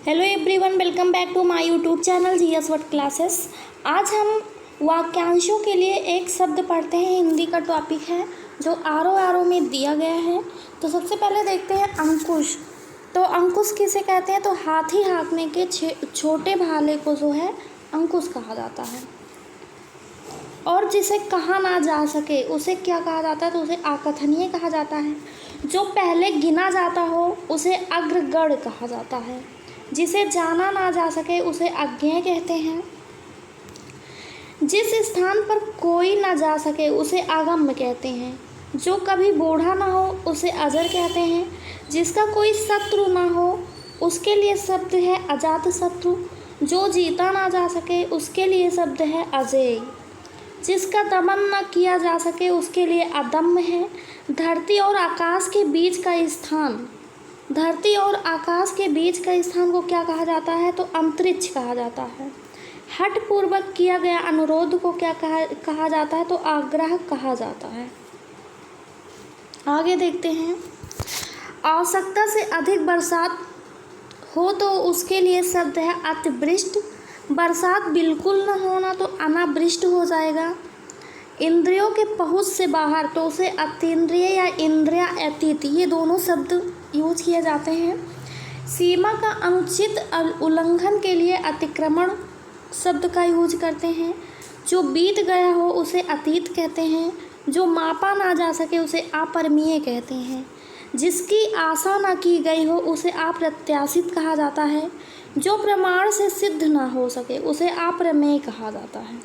Hello everyone, welcome back to my YouTube channel GS word classes. आज हम वाक्यांशों के लिए एक शब्द पढ़ते हैं। हिंदी का टॉपिक है जो आरो में दिया गया है। तो सबसे पहले देखते हैं अंकुश। तो अंकुश किसे कहते हैं? तो हाथी हाँकने के छोटे भाले को जो है अंकुश कहा जाता है। और जिसे कहा ना जा सके उसे क्या कहा जाता है? तो उसे आकथनीय कहा जाता है। जो पहले गिना जाता हो उसे अग्रगण्य कहा जाता है। जिसे जाना ना जा सके उसे अज्ञेय कहते हैं। जिस स्थान पर कोई ना जा सके उसे अगम्य कहते हैं। जो कभी बूढ़ा ना हो उसे अजर कहते हैं। जिसका कोई शत्रु ना हो उसके लिए शब्द है अजात शत्रु। जो जीता ना जा सके उसके लिए शब्द है अजेय। जिसका दमन न किया जा सके उसके लिए अदम्य है। धरती और आकाश के बीच का स्थान को क्या कहा जाता है? तो अंतरिक्ष कहा जाता है। हठ पूर्वक किया गया अनुरोध को क्या कहा जाता है? तो आग्रह कहा जाता है। आगे देखते हैं। आवश्यकता से अधिक बरसात हो तो उसके लिए शब्द है अतिवृष्टि। बरसात बिल्कुल न होना तो अनावृष्ट हो जाएगा। इंद्रियों के पहुँच से बाहर तो उसे अतीन्द्रिय या इंद्रिय अतीत, ये दोनों शब्द यूज किए जाते हैं। सीमा का अनुचित उल्लंघन के लिए अतिक्रमण शब्द का यूज करते हैं। जो बीत गया हो उसे अतीत कहते हैं। जो मापा ना जा सके उसे अपरिमेय कहते हैं। जिसकी आशा ना की गई हो उसे अप्रत्याशित कहा जाता है। जो प्रमाण से सिद्ध ना हो सके उसे अप्रमेय कहा जाता है।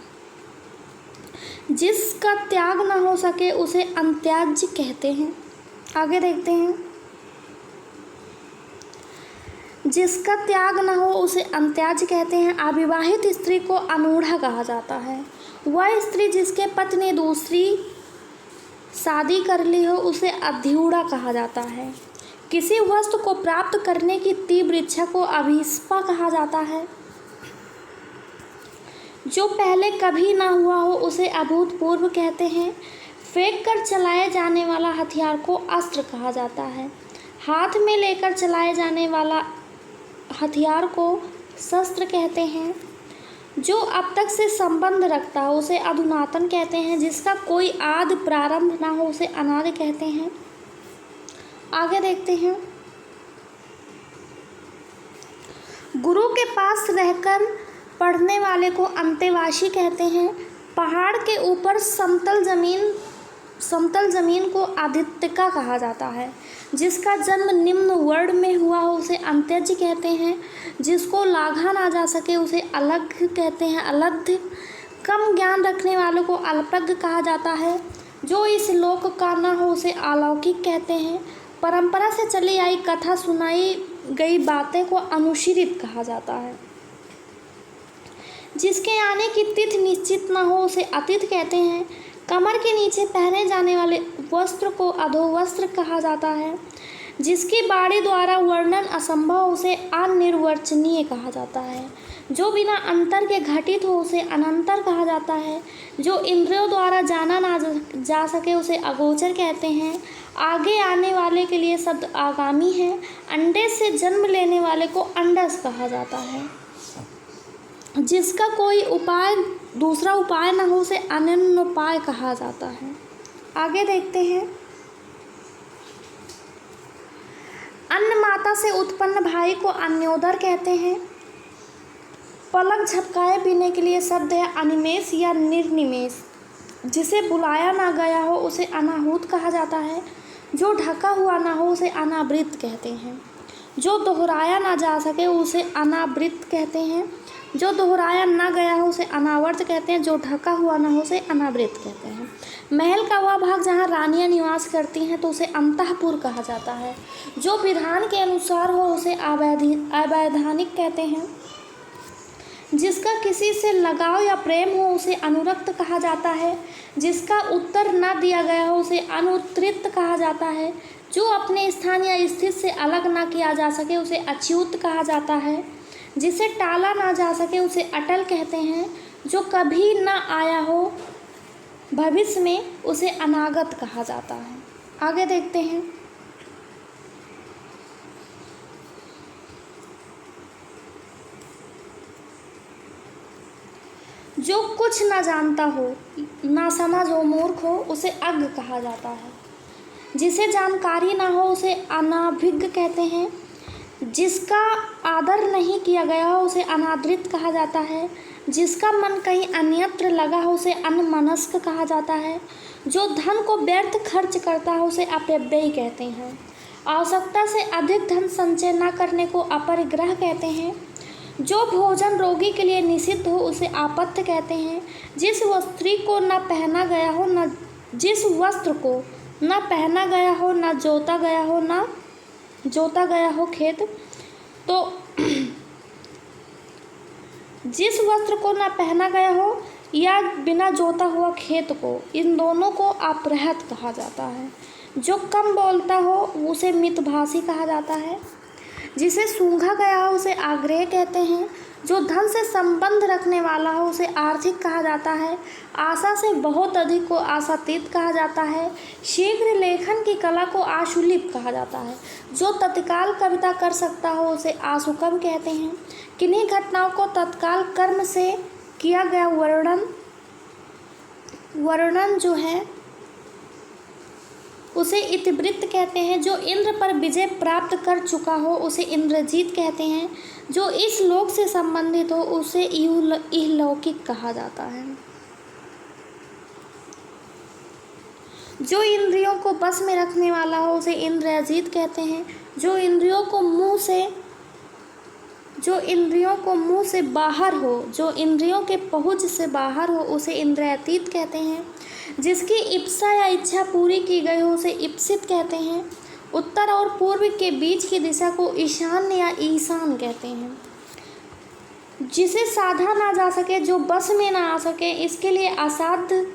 जिसका त्याग ना हो सके उसे अंत्याज्य कहते हैं। आगे देखते हैं। जिसका त्याग न हो उसे अंत्याज्य कहते हैं। अविवाहित स्त्री को अनूढ़ा कहा जाता है। वह स्त्री जिसके पति ने दूसरी शादी कर ली हो उसे अध्यूढ़ा कहा जाता है। किसी वस्तु को प्राप्त करने की तीव्र इच्छा को अभिष्पा कहा जाता है। जो पहले कभी ना हुआ हो उसे अभूतपूर्व कहते हैं। फेंक कर चलाए जाने वाला हथियार को अस्त्र कहा जाता है। हाथ में लेकर चलाए जाने वाला हथियार को शस्त्र कहते हैं। जो अब तक से संबंध रखता हो उसे अधुनातन कहते हैं। जिसका कोई आदि प्रारंभ ना हो उसे अनादि कहते हैं। आगे देखते हैं। गुरु के पास रहकर पढ़ने वाले को अंतेवासी कहते हैं। पहाड़ के ऊपर समतल जमीन को आदित्यका कहा जाता है। जिसका जन्म निम्न वर्ण में हुआ हो उसे अंत्यज कहते हैं। जिसको लाघा ना जा सके उसे अलग कहते हैं, अलध्य। कम ज्ञान रखने वालों को अल्पज्ञ कहा जाता है। जो इस लोक का ना हो उसे अलौकिक कहते हैं। परंपरा से चली आई कथा सुनाई गई बातें को अनुशीलित कहा जाता है। जिसके आने की तिथि निश्चित न हो उसे अतिथि कहते हैं। कमर के नीचे पहने जाने वाले वस्त्र को अधोवस्त्र कहा जाता है। जिसकी बाणी द्वारा वर्णन असंभव उसे अनिर्वचनीय कहा जाता है। जो बिना अंतर के घटित हो उसे अनंतर कहा जाता है। जो इंद्रियों द्वारा जाना ना जा सके उसे अगोचर कहते हैं। आगे आने वाले के लिए शब्द आगामी है। अंडे से जन्म लेने वाले को अंडस कहा जाता है। जिसका कोई दूसरा उपाय न हो उसे अनन्योपाय कहा जाता है। आगे देखते हैं। अन्न माता से उत्पन्न भाई को अन्योदर कहते हैं। पलक झपकाए पीने के लिए शब्द है अनिमेष या निर्निमेष। जिसे बुलाया ना गया हो उसे अनाहूत कहा जाता है। जो ढका हुआ ना हो उसे अनावृत कहते हैं। जो दोहराया ना जा सके उसे अनावृत कहते हैं। जो दोहराया ना गया हो उसे अनावर्त कहते हैं। जो ढका हुआ ना हो उसे अनावृत कहते हैं। महल का वह भाग जहाँ रानियां निवास करती हैं तो उसे अंतःपुर कहा जाता है। जो विधान के अनुसार हो उसे अवैधानिक कहते हैं। जिसका किसी से लगाव या प्रेम हो उसे अनुरक्त कहा जाता है। जिसका उत्तर न दिया गया हो उसे अनुत्तरित कहा जाता है। जो अपने स्थान या स्थिति से अलग ना किया जा सके उसे अच्युत कहा जाता है। जिसे टाला ना जा सके उसे अटल कहते हैं। जो कभी न आया हो भविष्य में उसे अनागत कहा जाता है। आगे देखते हैं। जो कुछ न जानता हो, ना समझ हो, मूर्ख हो, उसे अज्ञ कहा जाता है। जिसे जानकारी ना हो उसे अनाभिज्ञ कहते हैं। जिसका आदर नहीं किया गया हो उसे अनादृत कहा जाता है। जिसका मन कहीं अन्यत्र लगा हो उसे अन्यमनस्क कहा जाता है। जो धन को व्यर्थ खर्च करता है उसे अपव्ययी कहते हैं। आवश्यकता से अधिक धन संचय न करने को अपरिग्रह कहते हैं। जो भोजन रोगी के लिए निषिद्ध हो उसे आपत्य कहते हैं। जिस वस्त्र को न पहना गया हो न जोता गया हो खेत, तो जिस वस्त्र को न पहना गया हो या बिना जोता हुआ खेत को, इन दोनों को अपृहत कहा जाता है। जो कम बोलता हो उसे मितभाषी कहा जाता है। जिसे सूंघा गया हो उसे आग्रह कहते हैं। जो धन से संबंध रखने वाला हो उसे आर्थिक कहा जाता है। आशा से बहुत अधिक को आशातीत कहा जाता है। शीघ्र लेखन की कला को आशुलिप कहा जाता है। जो तत्काल कविता कर सकता हो उसे आशुकवि कहते हैं। किन्हीं घटनाओं को तत्काल कर्म से किया गया वर्णन जो है उसे इतिवृत्त कहते हैं। जो इंद्र पर विजय प्राप्त कर चुका हो उसे इंद्रजीत कहते हैं। जो इस लोक से संबंधित हो उसे इहलौकिक कहा जाता है। जो इंद्रियों को बस में रखने वाला हो उसे इंद्रजीत कहते हैं। जो इंद्रियों को मुंह से बाहर हो, जो इंद्रियों के पहुँच से बाहर हो उसे इंद्रियातीत कहते हैं। जिसकी इप्सा या इच्छा पूरी की गई हो उसे इप्सित कहते हैं। उत्तर और पूर्व के बीच की दिशा को ईशान या ईशान कहते हैं। जिसे साधा ना जा सके, जो बस में ना आ सके, इसके लिए असाध्य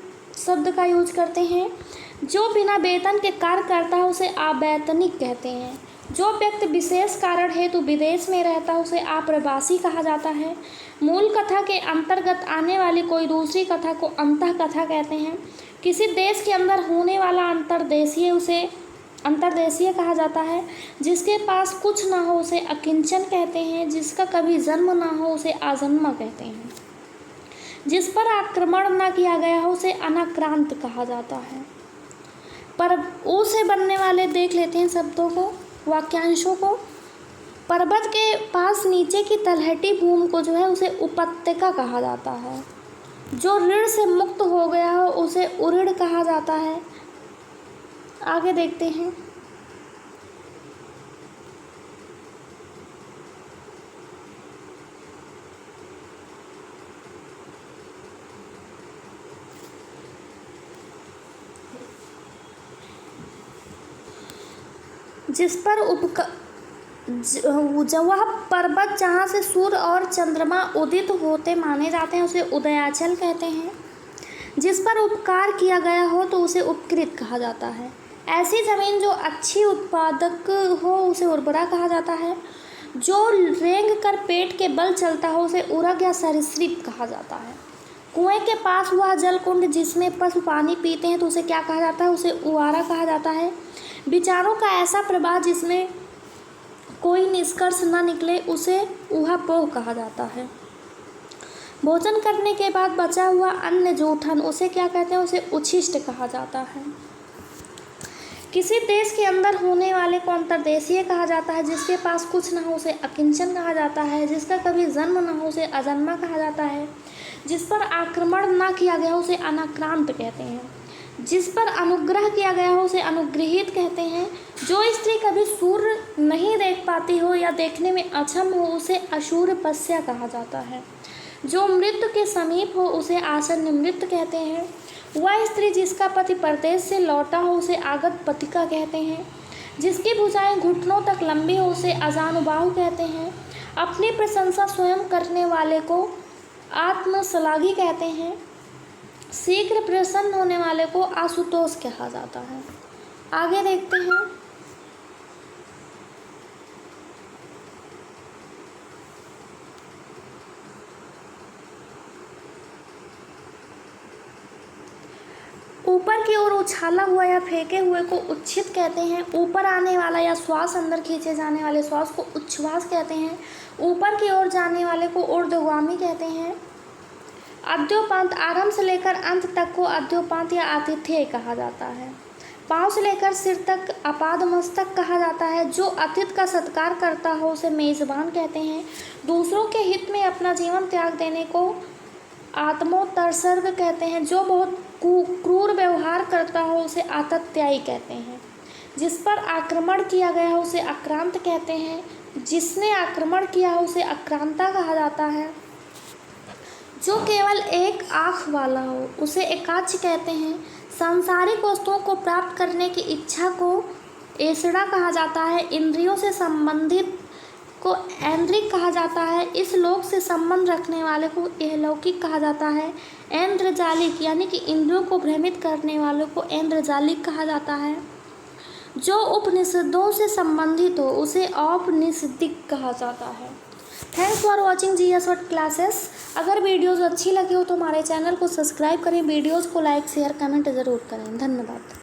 शब्द का यूज करते हैं। जो बिना वेतन के कार्य करता है उसे अवैतनिक कहते हैं। जो व्यक्ति विशेष कारण हेतु विदेश में रहता है उसे अप्रवासी कहा जाता है। मूल कथा के अंतर्गत आने वाली कोई दूसरी कथा को अंतः कथा कहते हैं। किसी देश के अंदर होने वाला अंतर्देशीय उसे अंतर्देशीय कहा जाता है। जिसके पास कुछ ना हो उसे अकिंचन कहते हैं। जिसका कभी जन्म ना हो उसे अजन्मा कहते हैं। जिस पर आक्रमण ना किया गया हो उसे अनाक्रांत कहा जाता है। पर ऊ से बनने वाले देख लेते हैं शब्दों को, वाक्यांशों को। पर्वत के पास नीचे की तलहटी भूमि को जो है उसे उपत्यका कहा जाता है। जो ऋण से मुक्त हो गया हो उसे उऋण कहा जाता है। आगे देखते हैं। जिस पर वह पर्वत जहाँ से सूर्य और चंद्रमा उदित होते माने जाते हैं उसे उदयाचल कहते हैं। जिस पर उपकार किया गया हो तो उसे उपकृत कहा जाता है। ऐसी जमीन जो अच्छी उत्पादक हो उसे उर्वरा कहा जाता है। जो रेंग कर पेट के बल चलता हो उसे उरग या सरीसृप कहा जाता है। कुएं के पास वह जल कुंड जिसमें पशु पानी पीते हैं तो उसे क्या कहा जाता है, उसे उवारा कहा जाता है। विचारों का ऐसा प्रवाह जिसमें कोई निष्कर्ष न निकले उसे ऊहापोह कहा जाता है। भोजन करने के बाद बचा हुआ अन्न जूठन उसे क्या कहते हैं, उसे उच्छिष्ट कहा जाता है। किसी देश के अंदर होने वाले को अंतर्देशीय कहा जाता है। जिसके पास कुछ न हो उसे अकिंचन कहा जाता है। जिसका कभी जन्म न हो उसे अजन्मा कहा जाता है। जिस पर आक्रमण न किया गया उसे अनाक्रांत कहते हैं। जिस पर अनुग्रह किया गया हो उसे अनुगृहित कहते हैं। जो स्त्री कभी सूर्य नहीं देख पाती हो या देखने में अक्षम हो उसे अशूरपस्या कहा जाता है। जो मृत्यु के समीप हो उसे आसन्न मृत्यु कहते हैं। वह स्त्री जिसका पति परदेश से लौटा हो उसे आगत पतिका कहते हैं। जिसकी भुजाएं घुटनों तक लंबी हो उसे अजानुबाहु कहते हैं। अपनी प्रशंसा स्वयं करने वाले को आत्मश्लाघी कहते हैं। शीघ्र प्रसन्न होने वाले को आशुतोष कहा जाता है। आगे देखते हैं। ऊपर की ओर उछाला हुआ या फेंके हुए को उच्छित कहते हैं। ऊपर आने वाला या श्वास अंदर खींचे जाने वाले श्वास को उच्छ्वास कहते हैं। ऊपर की ओर जाने वाले को ऊर्ध्वगामी कहते हैं। अद्योपांत आरंभ से लेकर अंत तक को अद्योपांत या आतिथ्य कहा जाता है। पाँव से लेकर सिर तक आपादमस्तक कहा जाता है। जो अतिथि का सत्कार करता हो उसे मेज़बान कहते हैं। दूसरों के हित में अपना जीवन त्याग देने को आत्मोत्सर्ग कहते हैं। जो बहुत क्रूर व्यवहार करता हो उसे आततायी कहते हैं। जिस पर आक्रमण किया गया हो उसे आक्रांत कहते हैं। जिसने आक्रमण किया हो उसे आक्रांता कहा जाता है। जो केवल एक आँख वाला हो उसे एकाक्ष कहते हैं। सांसारिक वस्तुओं को प्राप्त करने की इच्छा को ऐसड़ा कहा जाता है। इंद्रियों से संबंधित को ऐन्द्रिक कहा जाता है। इस लोक से संबंध रखने वाले को इहलौकिक कहा जाता है। ऐन्द्रजालिक यानी कि इंद्रियों को भ्रमित करने वालों को ऐन्द्रजालिक कहा जाता है। जो उपनिषदों से संबंधित हो उसे औपनिषदिक कहा जाता है। Thanks for watching GS What classes. अगर वीडियोज़ अच्छी लगी हो तो हमारे चैनल को सब्सक्राइब करें, वीडियोज़ को लाइक शेयर कमेंट ज़रूर करें। धन्यवाद।